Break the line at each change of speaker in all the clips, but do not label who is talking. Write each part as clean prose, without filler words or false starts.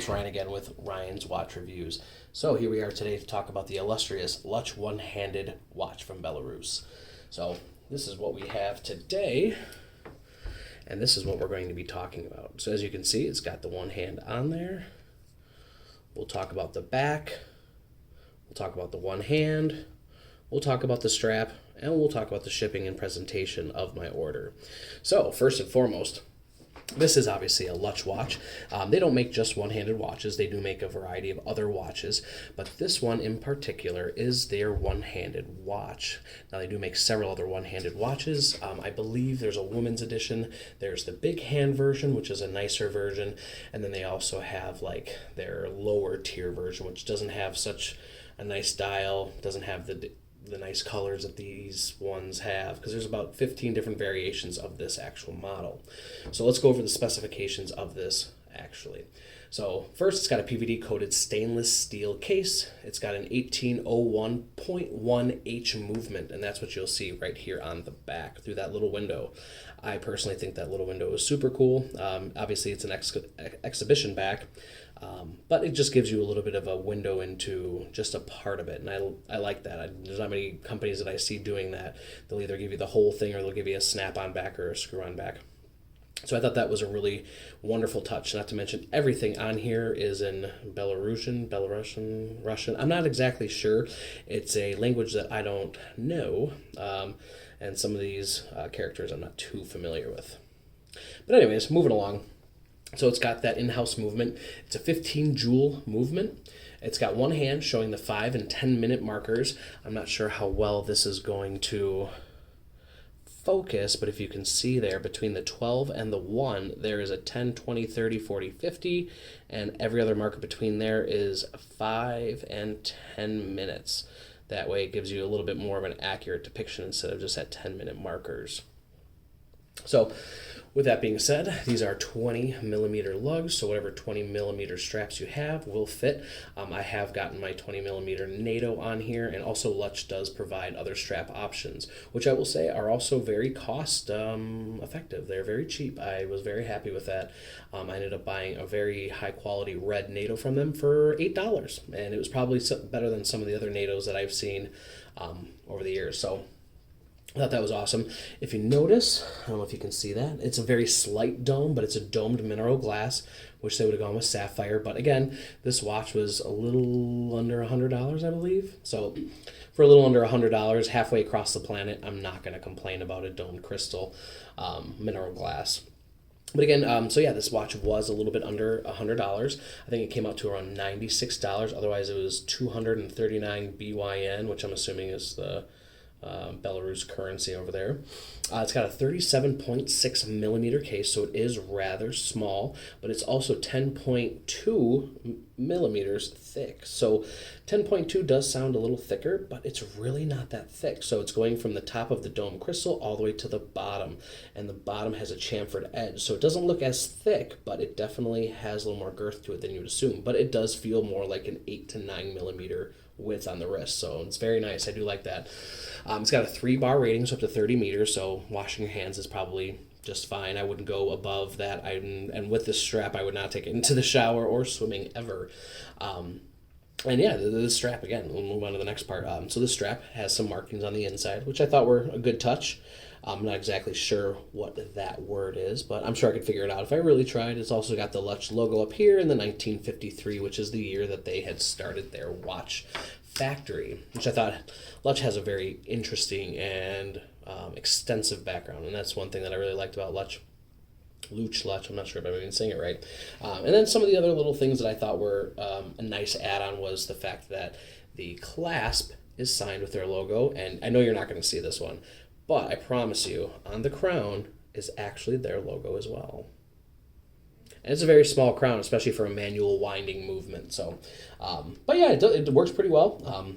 folks, Ryan again with Ryan's Watch Reviews. So here we are today to talk about the illustrious Luch one-handed watch from Belarus. So this is what we have today, and this is what we're going to be talking about. So as you can see, it's got the one hand on there. We'll talk about the back. We'll talk about the one hand. We'll talk about the strap, and we'll talk about the shipping and presentation of my order. So first and foremost, this is obviously a Luch watch. They don't make just one-handed watches. They do make a variety of other watches, but this one in particular is their one-handed watch. Now, they do make several other one-handed watches. I believe there's a women's edition. There's the big hand version, which is a nicer version, and then they also have like their lower tier version, which doesn't have such a nice dial, doesn't have the nice colors that these ones have, because there's about 15 different variations of this actual model. So let's go over the specifications of this actually. So first, it's got a PVD coated stainless steel case. It's got an 1801.1H movement, and that's what you'll see right here on the back through that little window. I personally think that little window is super cool. Obviously it's an exhibition back, but it just gives you a little bit of a window into just a part of it, and I like that. There's not many companies that I see doing that. They'll either give you the whole thing or they'll give you a snap-on back or a screw-on back. So I thought that was a really wonderful touch, not to mention everything on here is in Belarusian, Russian. I'm not exactly sure. It's a language that I don't know, and some of these characters I'm not too familiar with. But anyways, moving along. So it's got that in-house movement. It's a 15 joule movement. It's got one hand showing the 5 and 10 minute markers. I'm not sure how well this is going to focus, but if you can see there between the 12 and the 1, there is a 10, 20, 30, 40, 50, and every other marker between there is 5 and 10 minutes. That way it gives you a little bit more of an accurate depiction instead of just at 10-minute markers. So with that being said, these are 20 millimeter lugs, so whatever 20 millimeter straps you have will fit. I have gotten my 20 millimeter NATO on here, and also Luch does provide other strap options, which I will say are also very cost effective. They're very cheap. I was very happy with that. I ended up buying a very high quality red NATO from them for $8, and it was probably better than some of the other NATOs that I've seen over the years. So I thought that was awesome. If you notice, I don't know if you can see that, it's a very slight dome, but it's a domed mineral glass, which they would have gone with sapphire. But again, this watch was a little under $100, I believe. So for a little under $100, halfway across the planet, I'm not going to complain about a domed crystal mineral glass. But again, so yeah, this watch was a little bit under $100. I think it came out to around $96. Otherwise, it was 239 BYN, which I'm assuming is the Belarus currency over there. It's got a 37.6 millimeter case, so it is rather small, but it's also 10.2 millimeters thick. So 10.2 does sound a little thicker, but it's really not that thick. So it's going from the top of the dome crystal all the way to the bottom, and the bottom has a chamfered edge. So it doesn't look as thick, but it definitely has a little more girth to it than you would assume. But it does feel more like an 8 to 9 millimeter width on the wrist, so it's very nice. I do like that. It's got a 3-bar rating, so up to 30 meters, so washing your hands is probably just fine. I wouldn't go above that. And with this strap, I would not take it into the shower or swimming ever. And yeah, the strap, again, we'll move on to the next part. So this strap has some markings on the inside, which I thought were a good touch. I'm not exactly sure what that word is, but I'm sure I could figure it out if I really tried. It's also got the Luch logo up here in the 1953, which is the year that they had started their watch factory, which I thought Luch has a very interesting and extensive background, and that's one thing that I really liked about Luch. Luch, I'm not sure if I'm even saying it right. And then some of the other little things that I thought were a nice add-on was the fact that the clasp is signed with their logo, and I know you're not going to see this one, but I promise you, on the crown is actually their logo as well. And it's a very small crown, especially for a manual winding movement. So, but yeah, it works pretty well.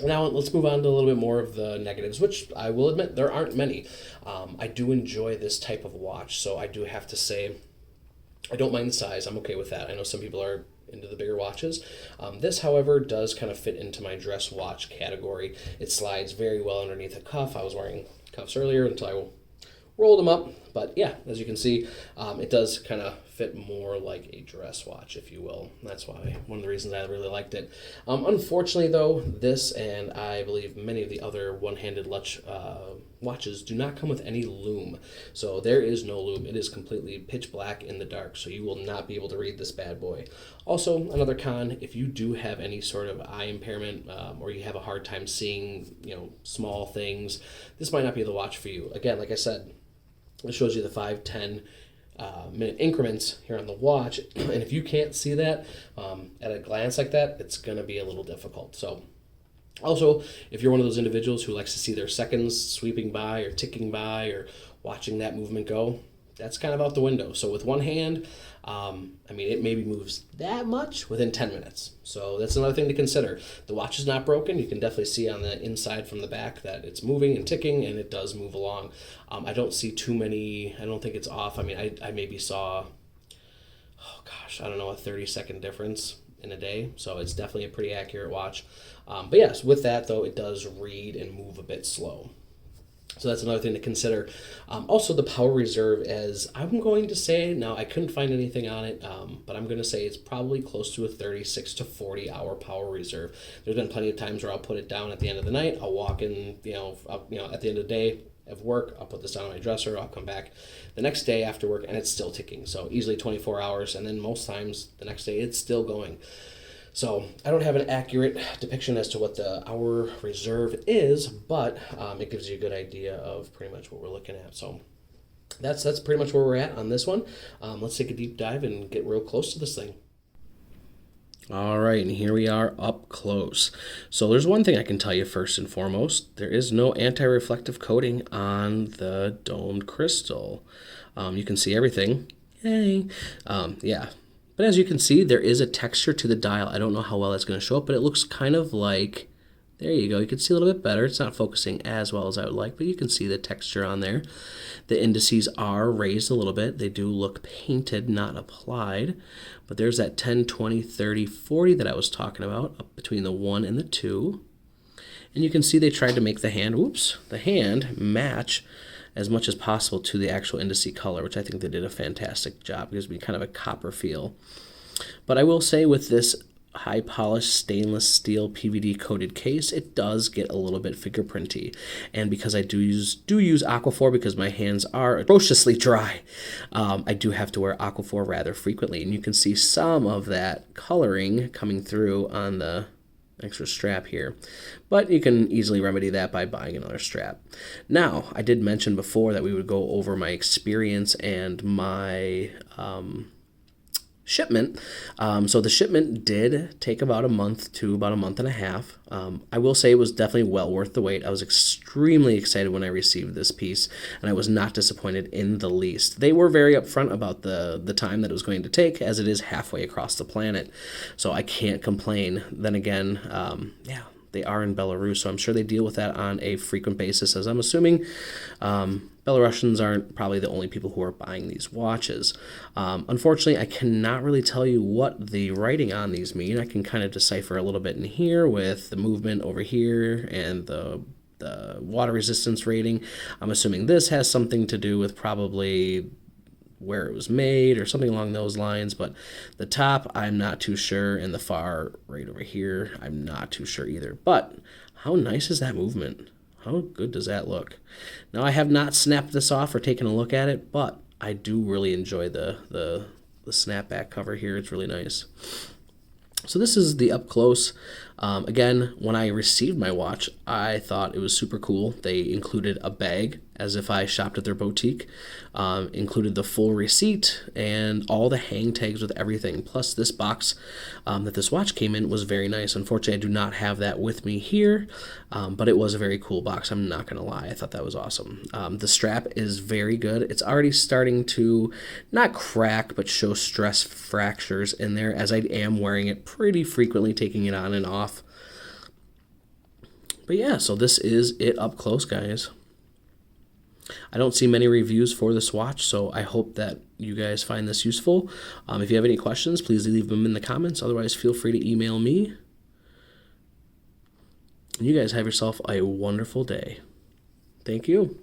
Now let's move on to a little bit more of the negatives, which I will admit there aren't many. I do enjoy this type of watch, so I do have to say I don't mind the size. I'm okay with that. I know some people are into the bigger watches. This, however, does kind of fit into my dress watch category. It slides very well underneath a cuff. I was wearing cuffs earlier until I rolled them up, But yeah, as you can see, it does kind of fit more like a dress watch, if you will. That's why one of the reasons I really liked it. Unfortunately, though, this and I believe many of the other one-handed Luch watches do not come with any lume. So there is no lume. It is completely pitch black in the dark, so you will not be able to read this bad boy. Also, another con, if you do have any sort of eye impairment or you have a hard time seeing, small things, this might not be the watch for you. Again, like I said, it shows you the 5, 10 minute increments here on the watch, and if you can't see that at a glance like that, it's going to be a little difficult. So also, if you're one of those individuals who likes to see their seconds sweeping by or ticking by or watching that movement go, that's kind of out the window. So with one hand, it maybe moves that much within 10 minutes. So that's another thing to consider. The watch is not broken. You can definitely see on the inside from the back that it's moving and ticking, and it does move along. I don't see too many. I don't think it's off. I maybe saw, a 30-second difference in a day. So it's definitely a pretty accurate watch. But yes, with that, though, it does read and move a bit slow. So that's another thing to consider. Also, the power reserve, as I'm going to say, now I couldn't find anything on it, but I'm going to say it's probably close to a 36 to 40 hour power reserve. There's been plenty of times where I'll put it down at the end of the night. I'll walk in, at the end of the day of work, I'll put this down on my dresser. I'll come back the next day after work, and it's still ticking. So easily 24 hours, and then most times the next day it's still going. So I don't have an accurate depiction as to what the hour reserve is, but it gives you a good idea of pretty much what we're looking at. So that's pretty much where we're at on this one. Let's take a deep dive and get real close to this thing. All right, and here we are up close. So there's one thing I can tell you first and foremost. There is no anti-reflective coating on the domed crystal. You can see everything. Yay. But as you can see, there is a texture to the dial. I don't know how well that's going to show up, but it looks kind of like, there you go. You can see a little bit better. It's not focusing as well as I would like, but you can see the texture on there. The indices are raised a little bit. They do look painted, not applied. But there's that 10, 20, 30, 40 that I was talking about, up between the 1 and the 2. And you can see they tried to make the hand match as much as possible to the actual indice color, which I think they did a fantastic job. It gives me kind of a copper feel. But I will say with this high polished stainless steel PVD coated case, it does get a little bit fingerprinty. And because I do use Aquaphor, because my hands are atrociously dry, I do have to wear Aquaphor rather frequently. And you can see some of that coloring coming through on the extra strap here, but you can easily remedy that by buying another strap. Now, I did mention before that we would go over my experience and my shipment. So the shipment did take about a month to about a month and a half. I will say it was definitely well worth the wait. I was extremely excited when I received this piece, and I was not disappointed in the least. They were very upfront about the time that it was going to take, as it is halfway across the planet, so I can't complain. Then again, they are in Belarus, so I'm sure they deal with that on a frequent basis, as I'm assuming Belarusians aren't probably the only people who are buying these watches. Unfortunately, I cannot really tell you what the writing on these mean. I can kind of decipher a little bit in here with the movement over here and the water resistance rating. I'm assuming this has something to do with probably where it was made or something along those lines, but the top I'm not too sure, and the far right over here I'm not too sure either. But how nice is that movement? How good does that look? Now, I have not snapped this off or taken a look at it, but I do really enjoy the snapback cover here. It's really nice. So this is the up close. Again, when I received my watch, I thought it was super cool. They included a bag, as if I shopped at their boutique, included the full receipt and all the hang tags with everything. Plus this box that this watch came in was very nice. Unfortunately, I do not have that with me here, but it was a very cool box. I'm not going to lie. I thought that was awesome. The strap is very good. It's already starting to not crack, but show stress fractures in there, as I am wearing it pretty frequently, taking it on and off. But yeah, so this is it up close, guys. I don't see many reviews for this watch, so I hope that you guys find this useful. If you have any questions, please leave them in the comments. Otherwise, feel free to email me. And you guys have yourself a wonderful day. Thank you.